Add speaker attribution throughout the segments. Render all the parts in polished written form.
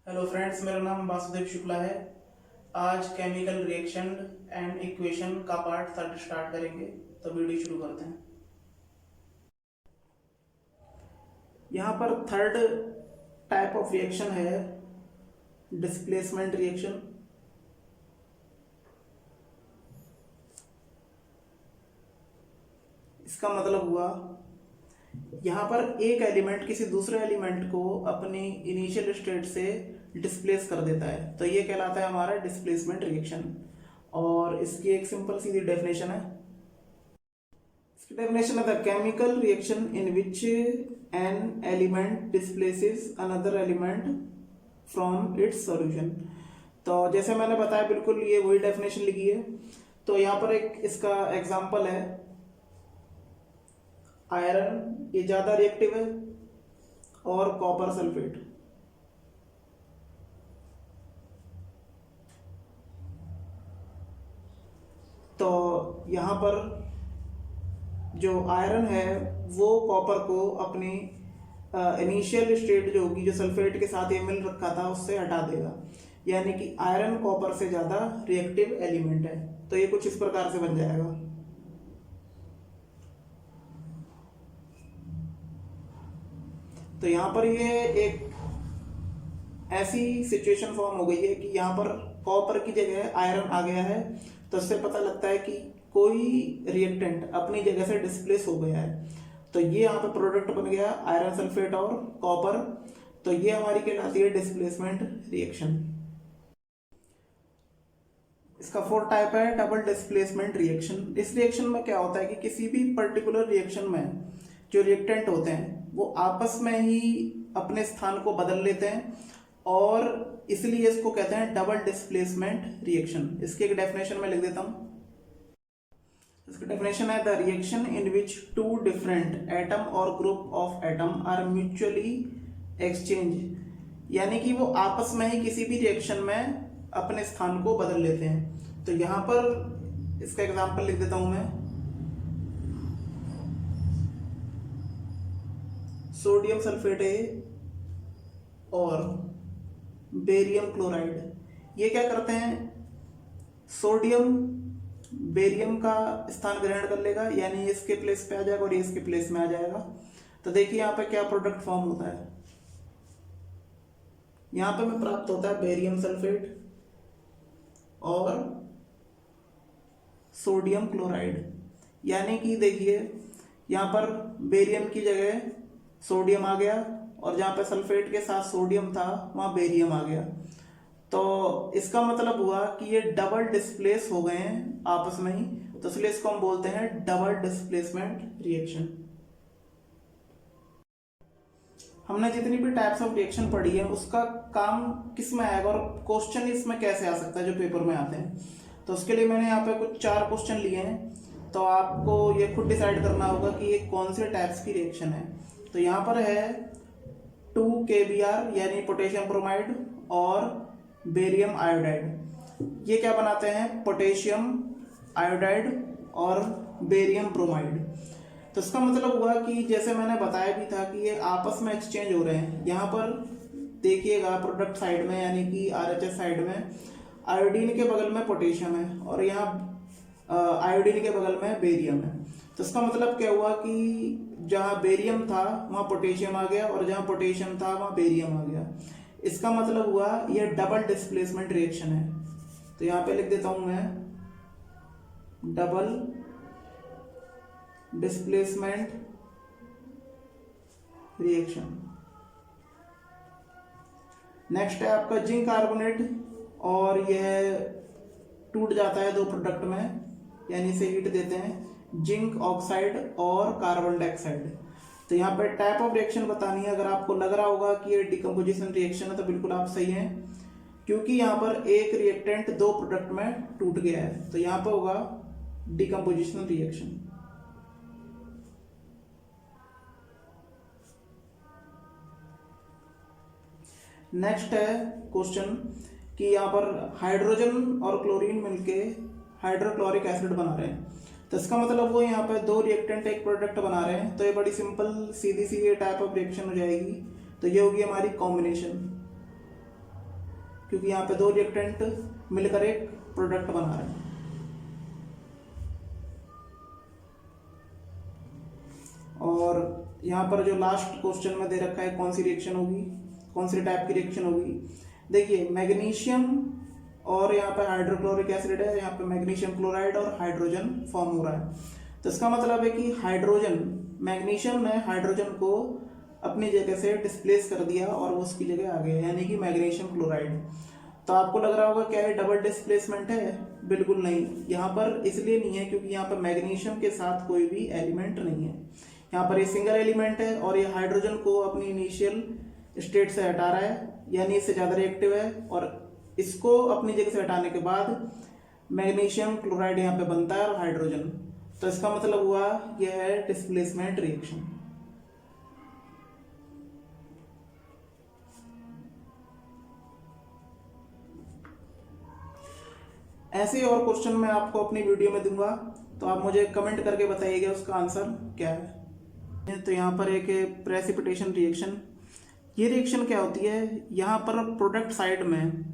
Speaker 1: Hello friends, मेरा नाम वासुदेव शुक्ला है। आज केमिकल रिएक्शन एंड इक्वेशन का पार्ट 3 स्टार्ट करेंगे, तो वीडियो शुरू करते हैं। यहाँ पर थर्ड टाइप ऑफ रिएक्शन है डिस्प्लेसमेंट रिएक्शन। इसका मतलब हुआ यहाँ पर एक एलिमेंट किसी दूसरे एलिमेंट को अपनी इनिशियल स्टेट से डिस्प्लेस कर देता है, तो ये कहलाता है हमारा डिस्प्लेसमेंट रिएक्शन। और इसकी एक सिंपल सीधी डेफिनेशन है। इसकी डेफिनेशन है the chemical reaction in which an element displaces another element from its solution. तो जैसे मैंने बताया, बिल्कुल ये वही डेफिनेशन लिखी है। तो यहाँ पर एक इसका एग्जांपल है आयरन, ये ज़्यादा रिएक्टिव है, और कॉपर सल्फेट। तो यहाँ पर जो आयरन है वो कॉपर को अपनी इनिशियल स्टेट जो होगी, जो सल्फेट के साथ ये मिल रखा था, उससे हटा देगा। यानी कि आयरन कॉपर से ज़्यादा रिएक्टिव एलिमेंट है। तो ये कुछ इस प्रकार से बन जाएगा। तो यहाँ पर ये एक ऐसी सिचुएशन फॉर्म हो गई है कि यहाँ पर कॉपर की जगह आयरन आ गया है। तो इससे पता लगता है कि कोई रिएक्टेंट अपनी जगह से डिस्प्लेस हो गया है। तो ये यहाँ पे प्रोडक्ट बन गया आयरन सल्फेट और कॉपर। तो ये हमारी कहलाती है डिस्प्लेसमेंट रिएक्शन। इसका फोर्थ टाइप है डबल डिस्प्लेसमेंट रिएक्शन। इस रिएक्शन में क्या होता है कि किसी भी पर्टिकुलर रिएक्शन में जो रिएक्टेंट होते हैं वो आपस में ही अपने स्थान को बदल लेते हैं, और इसलिए इसको कहते हैं डबल डिस्प्लेसमेंट रिएक्शन। इसकी एक डेफिनेशन में लिख देता हूं। इसकी डेफिनेशन है the reaction in which two different atom और group of atom are mutually exchange. यानी कि वो आपस में ही किसी भी रिएक्शन में अपने स्थान को बदल लेते हैं। तो यहां पर इसका एग्जांपल लिख देता हूं मैं। सोडियम सल्फेट है और बेरियम क्लोराइड। ये क्या करते हैं, सोडियम बेरियम का स्थान ग्रहण कर लेगा, यानी इसके प्लेस पे आ जाएगा और ये इसके प्लेस में आ जाएगा। तो देखिए यहाँ पे क्या प्रोडक्ट फॉर्म होता है। यहाँ पे हमें प्राप्त होता है बेरियम सल्फेट और सोडियम क्लोराइड। यानी कि देखिए यहाँ पर बेरियम की जगह सोडियम आ गया, और जहाँ पे सल्फेट के साथ सोडियम था वहाँ बेरियम आ गया। तो इसका मतलब हुआ कि ये डबल डिस्प्लेस हो गए हैं आपस में ही। तो इसलिए इसको हम बोलते हैं डबल डिस्प्लेसमेंट रिएक्शन। हमने जितनी भी टाइप्स ऑफ रिएक्शन पढ़ी है उसका काम किस में आएगा और क्वेश्चन इसमें कैसे आ सकता है जो पेपर में आते हैं। तो उसके लिए मैंने यहाँ पे कुछ 4 क्वेश्चन लिए हैं। तो आपको ये खुद डिसाइड करना होगा कि ये कौन से टाइप्स की रिएक्शन है। तो यहाँ पर है 2KBr यानी पोटेशियम ब्रोमाइड और बेरियम आयोडाइड। ये क्या बनाते हैं, पोटेशियम आयोडाइड और बेरियम ब्रोमाइड। तो इसका मतलब हुआ कि जैसे मैंने बताया भी था कि ये आपस में एक्सचेंज हो रहे हैं। यहाँ पर देखिएगा प्रोडक्ट साइड में यानी कि RHS साइड में आयोडीन के बगल में पोटेशियम है, और यहाँ आयोडीन के बगल में बेरियम है। तो इसका मतलब क्या हुआ कि जहाँ बेरियम था वहाँ पोटेशियम आ गया, और जहाँ पोटेशियम था वहाँ बेरियम आ गया। इसका मतलब हुआ ये डबल डिस्प्लेसमेंट रिएक्शन है। तो यहाँ पे लिख देता हूं मैं डबल डिस्प्लेसमेंट रिएक्शन। नेक्स्ट है आपका जिंक कार्बोनेट, और यह टूट जाता है 2 प्रोडक्ट में, यानी इसे हीट देते हैं, जिंक ऑक्साइड और कार्बन डाइऑक्साइड। तो यहाँ पे टाइप ऑफ रिएक्शन बतानी है। अगर आपको लग रहा होगा कि ये डिकम्पोजिशन रिएक्शन है तो बिल्कुल आप सही हैं, क्योंकि यहाँ पर एक रिएक्टेंट 2 प्रोडक्ट में टूट गया है। तो यहाँ पे होगा डिकम्पोजिशन रिएक्शन। नेक्स्ट है क्वेश्चन कि यहाँ पर हाइड्रोजन और क्लोरीन मिलके हाइड्रोक्लोरिक एसिड बना रहे हैं। तो इसका मतलब वो यहाँ पे 2 रिएक्टेंट एक प्रोडक्ट बना रहे हैं। तो ये बड़ी सिंपल सीधी सी ये टाइप ऑफ रिएक्शन हो जाएगी। तो ये होगी हमारी कॉम्बिनेशन। क्योंकि यहाँ पे दो रिएक्टेंट मिलकर एक प्रोडक्ट बना रहे हैं। और यहाँ पर जो लास्ट क्वेश्चन में दे रखा है कौन सी रिएक्शन होगी, कौन सी टाइप की रिएक्शन होगी। देखिए मैग्नीशियम और यहाँ पे हाइड्रोक्लोरिक एसिड है, यहाँ पे मैग्नीशियम क्लोराइड और हाइड्रोजन फॉर्म हो रहा है। तो इसका मतलब है कि हाइड्रोजन, मैग्नीशियम ने हाइड्रोजन को अपनी जगह से डिस्प्लेस कर दिया और वो उसकी जगह आ गया, यानी कि मैग्नीशियम क्लोराइड। तो आपको लग रहा होगा क्या ये डबल डिस्प्लेसमेंट है? बिल्कुल नहीं, यहाँ पर इसलिए नहीं है क्योंकि यहाँ पर मैग्नीशियम के साथ कोई भी एलिमेंट नहीं है। यहाँ पर ये सिंगल एलिमेंट है और ये हाइड्रोजन को अपनी इनिशियल स्टेट से हटा रहा है, यानी इससे ज़्यादा रिएक्टिव है। और इसको अपनी जगह से हटाने के बाद मैग्नीशियम क्लोराइड यहाँ पे बनता है और हाइड्रोजन। तो इसका मतलब हुआ यह है डिस्प्लेसमेंट रिएक्शन। ऐसे ही और क्वेश्चन मैं आपको अपनी वीडियो में दूंगा, तो आप मुझे कमेंट करके बताइएगा उसका आंसर क्या है। तो यहाँ पर एक प्रेसिपिटेशन रिएक्शन, ये रिएक्शन क्या होती है, यहाँ पर प्रोडक्ट साइड में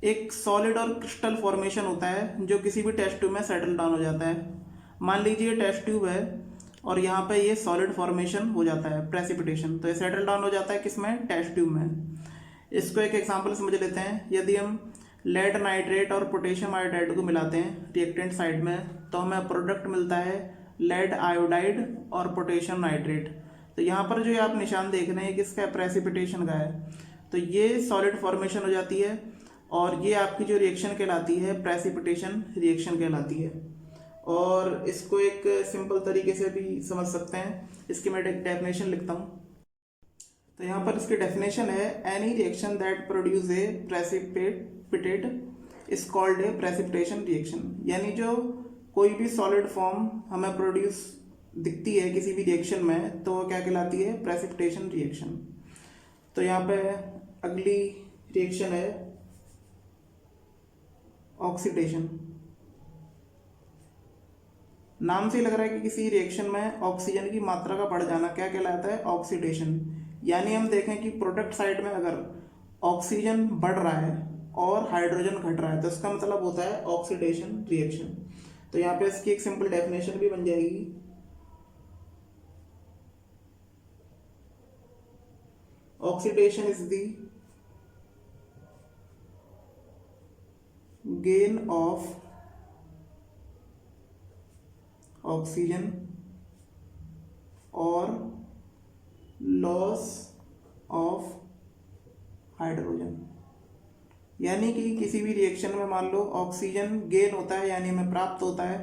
Speaker 1: एक सॉलिड और क्रिस्टल फॉर्मेशन होता है जो किसी भी टेस्ट ट्यूब में सेटल डाउन हो जाता है। मान लीजिए टेस्ट ट्यूब है और यहाँ पे ये सॉलिड फॉर्मेशन हो जाता है प्रेसिपिटेशन, तो ये सेटल डाउन हो जाता है किसमें? टेस्ट ट्यूब में। इसको एक एग्जांपल समझ लेते हैं। यदि हम लेड नाइट्रेट और पोटेशियम आयोडाइड को मिलाते हैं रिएक्टेंट साइड में, तो हमें प्रोडक्ट मिलता है लेड आयोडाइड और पोटेशियम नाइट्रेट। तो यहाँ पर जो आप निशान देख रहे हैं किसका? प्रेसिपिटेशन का है। तो ये सॉलिड फॉर्मेशन हो जाती है और ये आपकी जो रिएक्शन कहलाती है प्रेसिपिटेशन रिएक्शन कहलाती है। और इसको एक सिंपल तरीके से भी समझ सकते हैं, इसकी मैं एक डेफिनेशन लिखता हूँ। तो यहाँ पर इसकी डेफिनेशन है, any reaction that produce a precipitate is called a precipitation reaction. यानी जो कोई भी सॉलिड फॉर्म हमें प्रोड्यूस दिखती है किसी भी रिएक्शन में, तो वो क्या कहलाती है? Precipitation reaction. तो यहाँ पे अगली रिएक्शन है ऑक्सीडेशन। नाम से ही लग रहा है कि किसी रिएक्शन में ऑक्सीजन की मात्रा का बढ़ जाना क्या कहलाता है? ऑक्सीडेशन। यानी हम देखें कि प्रोडक्ट साइड में अगर ऑक्सीजन बढ़ रहा है और हाइड्रोजन घट रहा है, तो इसका मतलब होता है ऑक्सीडेशन रिएक्शन। तो यहाँ पे इसकी एक सिंपल डेफिनेशन भी बन जाएगी, oxidation is the gain of oxygen or loss of hydrogen. यानी कि किसी भी रिएक्शन में मान लो ऑक्सीजन गेन होता है यानी हमें प्राप्त होता है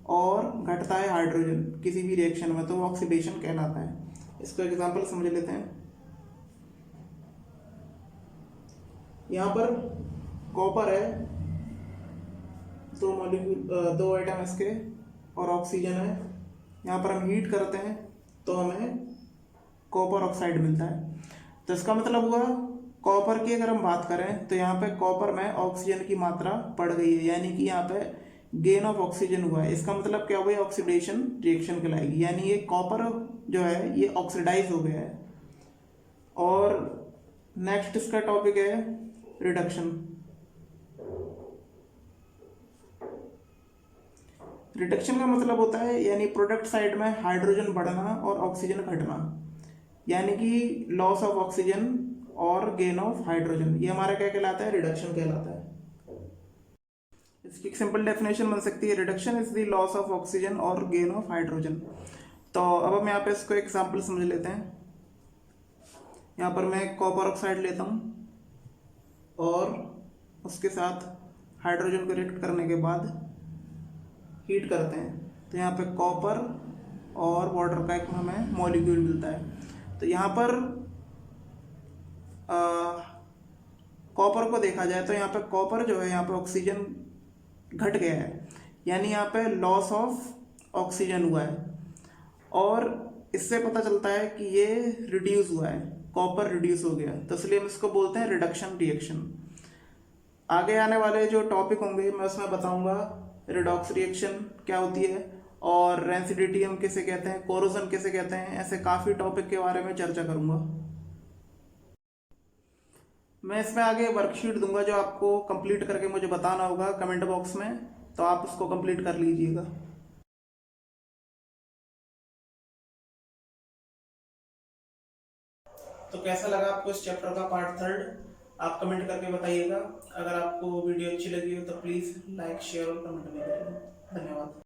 Speaker 1: और घटता है हाइड्रोजन किसी भी रिएक्शन में, तो वो ऑक्सीडेशन कहलाता है। इसको एग्जांपल समझ लेते हैं। यहाँ पर कॉपर है, दो आइटम इसके और ऑक्सीजन है। यहाँ पर हम हीट करते हैं तो हमें कॉपर ऑक्साइड मिलता है। तो इसका मतलब हुआ कॉपर की अगर हम बात करें तो यहाँ पे कॉपर में ऑक्सीजन की मात्रा बढ़ गई है, यानी कि यहाँ पे गेन ऑफ ऑक्सीजन हुआ है। इसका मतलब क्या हुआ? ऑक्सीडेशन रिएक्शन कहलाएगी, यानी ये कॉपर जो है ये ऑक्सीडाइज हो गया है। और नेक्स्ट इसका टॉपिक है रिडक्शन। रिडक्शन का मतलब होता है यानी प्रोडक्ट साइड में हाइड्रोजन बढ़ना और ऑक्सीजन घटना, यानी कि लॉस ऑफ ऑक्सीजन और गेन ऑफ हाइड्रोजन, ये हमारा क्या कहलाता है? रिडक्शन कहलाता है। इसकी एक सिंपल डेफिनेशन बन सकती है, reduction is the loss of oxygen और गेन ऑफ हाइड्रोजन। तो अब हम यहाँ पे इसको एग्जांपल समझ लेते हैं। यहाँ पर मैं कॉपर ऑक्साइड लेता हूँ और उसके साथ हाइड्रोजन को रिएक्ट करने के बाद हीट करते हैं, तो यहाँ पे कॉपर और वाटर का एक हमें मॉलिक्यूल मिलता है। तो यहाँ पर कॉपर को देखा जाए तो यहाँ पे कॉपर जो है यहाँ पे ऑक्सीजन घट गया है, यानी यहाँ पे लॉस ऑफ ऑक्सीजन हुआ है। और इससे पता चलता है कि ये रिड्यूस हुआ है, कॉपर रिड्यूस हो गया, तो इसलिए हम इसको बोलते हैं रिडक्शन रिएक्शन। आगे आने वाले जो टॉपिक होंगे मैं उसमें बताऊंगा रिडॉक्स रिएक्शन क्या होती है और रेंसिडिटी हम किसे कहते हैं, कोरोजन किसे कहते हैं, ऐसे काफ़ी टॉपिक के बारे में चर्चा करूंगा। मैं इसमें आगे वर्कशीट दूंगा जो आपको कंप्लीट करके मुझे बताना होगा कमेंट बॉक्स में, तो आप उसको कंप्लीट कर लीजिएगा। तो कैसा लगा आपको इस चैप्टर का पार्ट 3 आप कमेंट करके बताइएगा। अगर आपको वीडियो अच्छी लगी हो तो प्लीज़ लाइक शेयर और कमेंट में करिए। धन्यवाद।